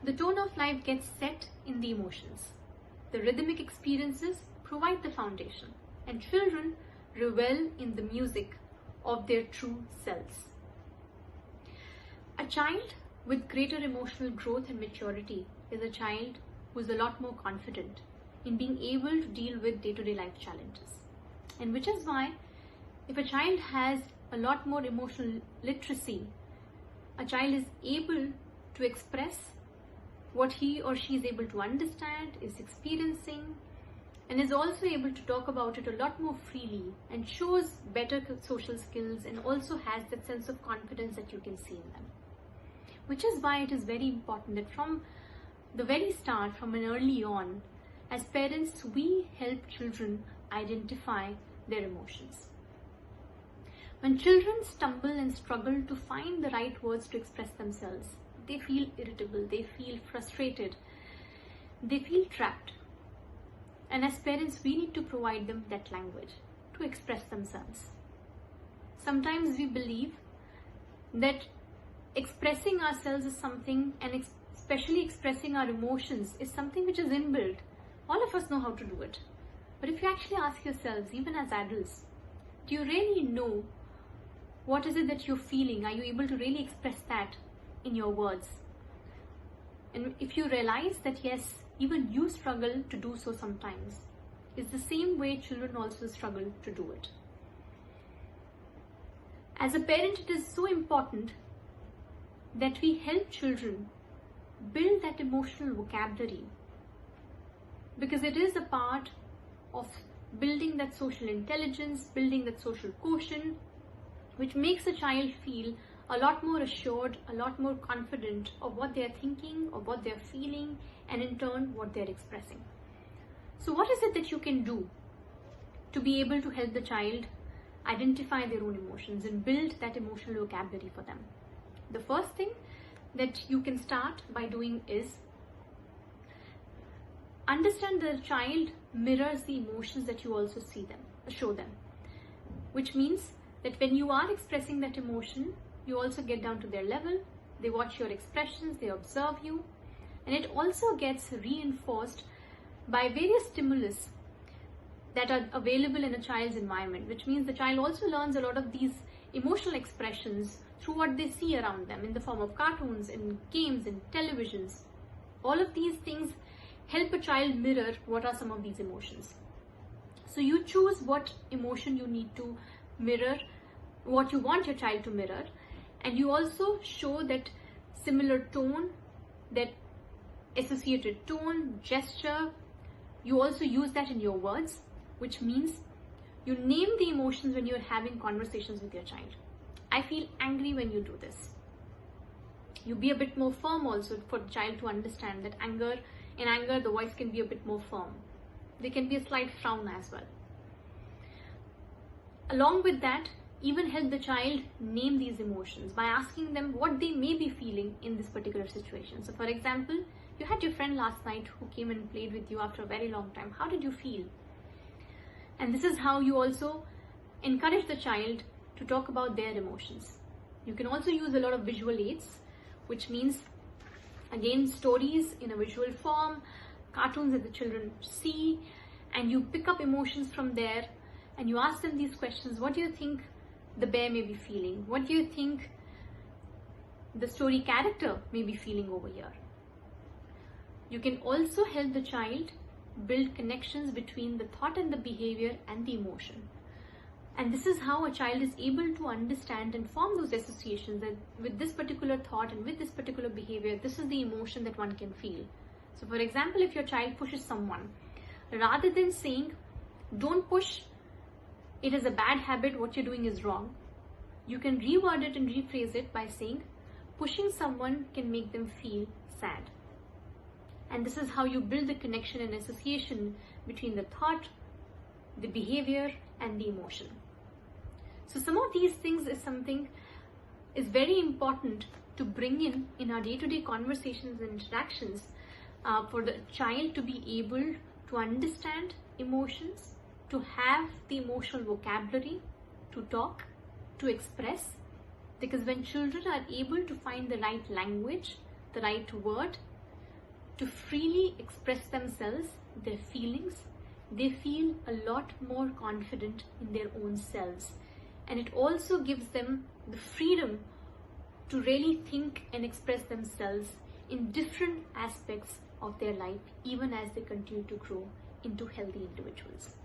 The tone of life gets set in the emotions. The rhythmic experiences provide the foundation, and children revel in the music of their true selves. A child with greater emotional growth and maturity is a child who is a lot more confident in being able to deal with day-to-day life challenges. And which is why if a child has a lot more emotional literacy, a child is able to express what he or she is able to understand, is experiencing, and is also able to talk about it a lot more freely and shows better social skills and also has that sense of confidence that you can see in them. Which is why it is very important that from the very start, from an early on, as parents, we help children identify their emotions. When children stumble and struggle to find the right words to express themselves, they feel irritable, they feel frustrated, they feel trapped. And as parents, we need to provide them that language to express themselves. Sometimes we believe that expressing ourselves is something, and especially expressing our emotions, is something which is inbuilt. All of us know how to do it. But if you actually ask yourselves, even as adults, do you really know what is it that you're feeling? Are you able to really express that in your words? And if you realize that yes, even you struggle to do so sometimes, it's the same way children also struggle to do it. As a parent, it is so important that we help children build that emotional vocabulary, because it is a part of building that social intelligence, building that social quotient, which makes a child feel a lot more assured, a lot more confident of what they are thinking, of what they are feeling, and in turn what they are expressing. So what is it that you can do to be able to help the child identify their own emotions and build that emotional vocabulary for them? The first thing that you can start by doing is understand the child mirrors the emotions that you also show them, which means that when you are expressing that emotion, you also get down to their level, they watch your expressions, they observe you, and it also gets reinforced by various stimulus that are available in a child's environment, which means the child also learns a lot of these emotional expressions through what they see around them in the form of cartoons, in games, in televisions. All of these things help a child mirror what are some of these emotions. So you choose what emotion you need to mirror, what you want your child to mirror, and you also show that similar tone, that associated tone, gesture. You also use that in your words, which means you name the emotions when you're having conversations with your child. I feel angry when you do this. You be a bit more firm also for the child to understand that in anger, the voice can be a bit more firm. There can be a slight frown as well. Along with that, even help the child name these emotions by asking them what they may be feeling in this particular situation. So for example, you had your friend last night who came and played with you after a very long time. How did you feel? And this is how you also encourage the child to talk about their emotions. You can also use a lot of visual aids, which means again stories in a visual form, cartoons that the children see, and you pick up emotions from there and you ask them these questions. What do you think the bear may be feeling? What do you think the story character may be feeling over here? You can also help the child build connections between the thought and the behavior and the emotion. And this is how a child is able to understand and form those associations that with this particular thought and with this particular behavior, this is the emotion that one can feel. So for example, if your child pushes someone, rather than saying, don't push, it is a bad habit, what you're doing is wrong, you can reword it and rephrase it by saying, pushing someone can make them feel sad. And this is how you build the connection and association between the thought, the behavior, and the emotion. So some of these things is very important to bring in our day-to-day conversations and interactions for the child to be able to understand emotions, to have the emotional vocabulary, to talk, to express. Because when children are able to find the right language, the right word, to freely express themselves, their feelings, they feel a lot more confident in their own selves. And it also gives them the freedom to really think and express themselves in different aspects of their life, even as they continue to grow into healthy individuals.